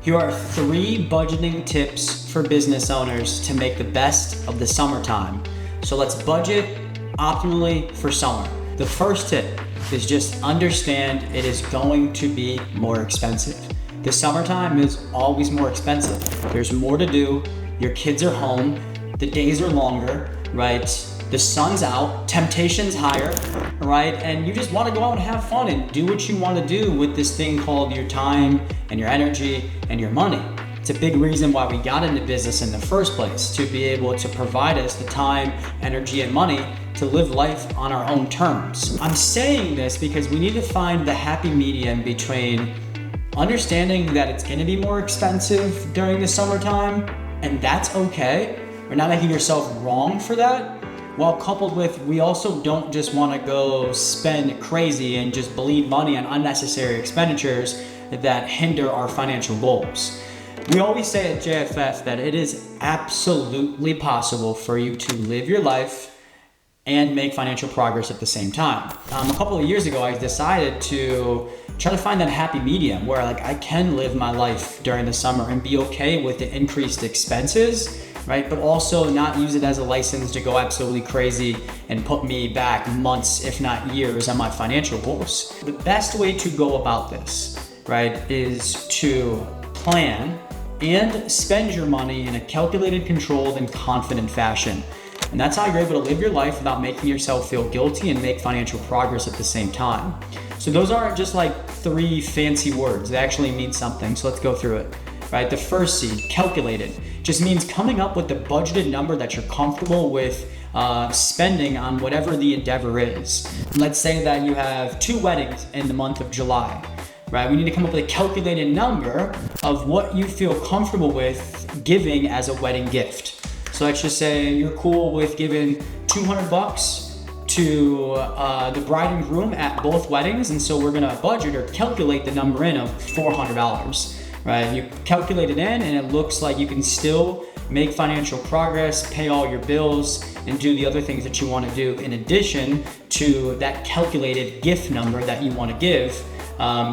Here are 3 budgeting tips for business owners to make the best of the summertime. So let's budget optimally for summer. The first tip is just understand it is going to be more expensive. The summertime is always more expensive. There's more to do. Your kids are home. The days are longer, right? The sun's out, temptation's higher, right? And you just want to go out and have fun and do what you want to do with this thing called your time and your energy and your money. It's a big reason why we got into business in the first place, to be able to provide us the time, energy, and money to live life on our own terms. I'm saying this because we need to find the happy medium between understanding that it's going to be more expensive during the summertime, and that's okay. We're not making yourself wrong for that. While coupled with, we also don't just want to go spend crazy and just bleed money on unnecessary expenditures that hinder our financial goals. We always say at JFF that it is absolutely possible for you to live your life and make financial progress at the same time. A couple of years ago, I decided to try to find that happy medium where I can live my life during the summer and be okay with the increased expenses, right? But also not use it as a license to go absolutely crazy and put me back months, if not years, on my financial goals. The best way to go about this, right, is to plan and spend your money in a calculated, controlled, and confident fashion. And that's how you're able to live your life without making yourself feel guilty and make financial progress at the same time. So those aren't just 3 fancy words. They actually mean something. So let's go through it. Right? The first C, calculated, just means coming up with the budgeted number that you're comfortable with spending on whatever the endeavor is. Let's say that you have 2 weddings in the month of July. Right? We need to come up with a calculated number of what you feel comfortable with giving as a wedding gift. So let's just say you're cool with giving $200 to the bride and groom at both weddings, and so we're gonna budget or calculate the number in of $400. Right? You calculate it in, and it looks like you can still make financial progress, pay all your bills, and do the other things that you want to do in addition to that calculated gift number that you want to give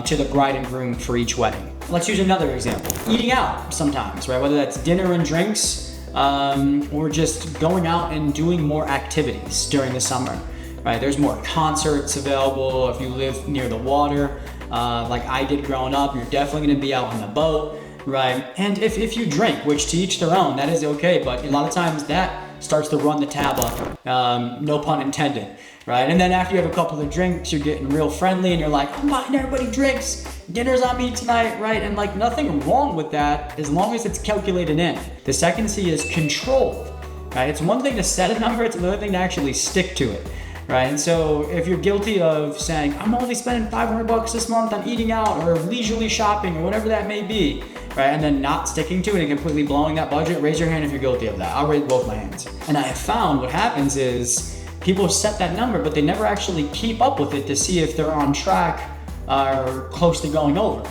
to the bride and groom for each wedding. Let's use another example. Eating out sometimes, right? Whether that's dinner and drinks, or just going out and doing more activities during the summer, right? There's more concerts available if you live near the water. Like I did growing up, you're definitely gonna be out on the boat, right? And if you drink, which to each their own, that is okay, but a lot of times that starts to run the tab up, no pun intended, right? And then after you have a couple of drinks, you're getting real friendly and you're like, I'm buying everybody drinks, dinner's on me tonight, right? And nothing wrong with that as long as it's calculated in. The second C is controlled, right? It's one thing to set a number, it's another thing to actually stick to it. Right, and so if you're guilty of saying, I'm only spending $500 this month on eating out or leisurely shopping or whatever that may be, right, and then not sticking to it and completely blowing that budget, raise your hand if you're guilty of that. I'll raise both my hands. And I have found what happens is people set that number, but they never actually keep up with it to see if they're on track or close to going over,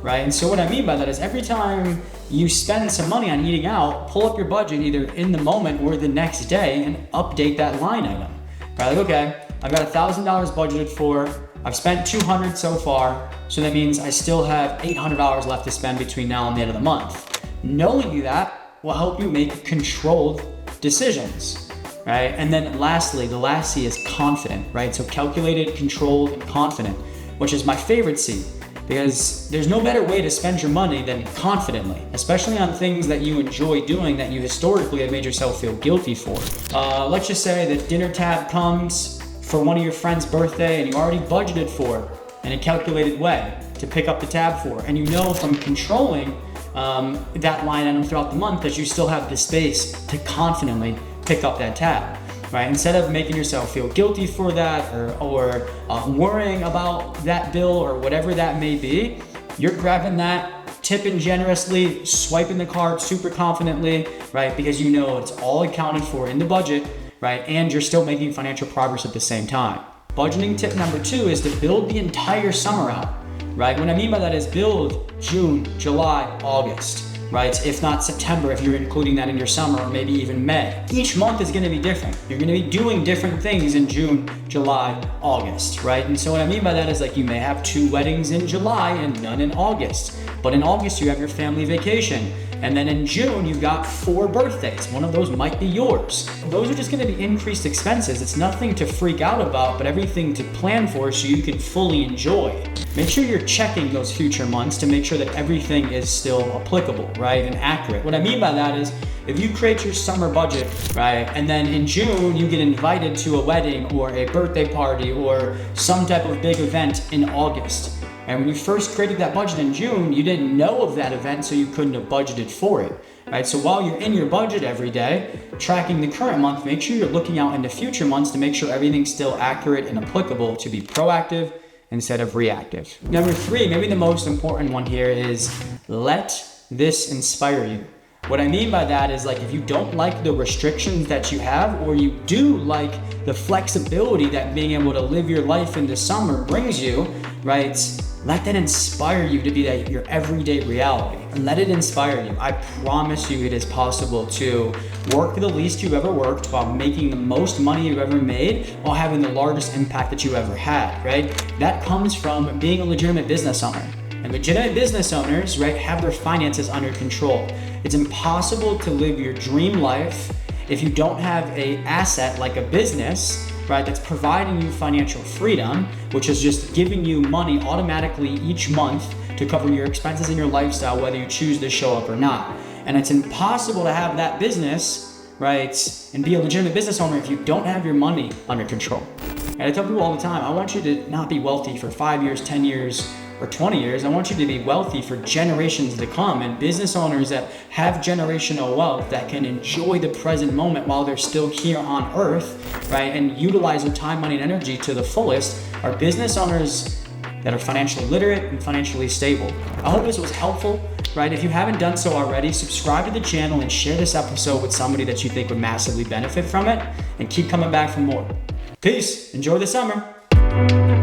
right? And so what I mean by that is every time you spend some money on eating out, pull up your budget either in the moment or the next day and update that line item. Right, okay, I've got $1,000 budgeted for, I've spent $200 so far, so that means I still have $800 left to spend between now and the end of the month. Knowing that will help you make controlled decisions, right? And then lastly, the last C is confident, right? So calculated, controlled, and confident, which is my favorite C, because there's no better way to spend your money than confidently, especially on things that you enjoy doing that you historically have made yourself feel guilty for. Let's just say that dinner tab comes for one of your friend's birthday and you already budgeted for it in a calculated way to pick up the tab for, and you know from controlling that line item throughout the month that you still have the space to confidently pick up that tab. Right? Instead of making yourself feel guilty for that or worrying about that bill or whatever that may be, you're grabbing that, tipping generously, swiping the card super confidently, right? Because you know it's all accounted for in the budget, right? And you're still making financial progress at the same time. Budgeting tip number 2 is to build the entire summer out, right? What I mean by that is build June, July, August. Right? If not September, if you're including that in your summer, or maybe even May. Each month is gonna be different. You're gonna be doing different things in June, July, August, right? And so what I mean by that is you may have 2 weddings in July and none in August, But in August, you have your family vacation. And then in June, you've got 4 birthdays. One of those might be yours. Those are just gonna be increased expenses. It's nothing to freak out about, but everything to plan for so you can fully enjoy. Make sure you're checking those future months to make sure that everything is still applicable, right, and accurate. What I mean by that is, if you create your summer budget, right, and then in June you get invited to a wedding or a birthday party or some type of big event in August, and when you first created that budget in June, you didn't know of that event, so you couldn't have budgeted for it, right? So while you're in your budget every day, tracking the current month, make sure you're looking out into future months to make sure everything's still accurate and applicable to be proactive instead of reactive. Number 3, maybe the most important one here, is let this inspire you. What I mean by that is, like, if you don't like the restrictions that you have, or you do like the flexibility that being able to live your life in the summer brings you, right? Let that inspire you to be that your everyday reality. And let it inspire you. I promise you it is possible to work the least you've ever worked while making the most money you've ever made while having the largest impact that you ever had, right? That comes from being a legitimate business owner. And legitimate business owners, right, have their finances under control. It's impossible to live your dream life if you don't have an asset like a business, right, that's providing you financial freedom, which is just giving you money automatically each month to cover your expenses and your lifestyle, whether you choose to show up or not. And it's impossible to have that business, right, and be a legitimate business owner if you don't have your money under control. And I tell people all the time, I want you to not be wealthy for 5 years, 10 years, or 20 years. I want you to be wealthy for generations to come, and business owners that have generational wealth that can enjoy the present moment while they're still here on earth, right, and utilize their time, money, and energy to the fullest are business owners that are financially literate and financially stable. I hope this was helpful, right? If you haven't done so already, subscribe to the channel and share this episode with somebody that you think would massively benefit from it, and keep coming back for more. Peace. Enjoy the summer.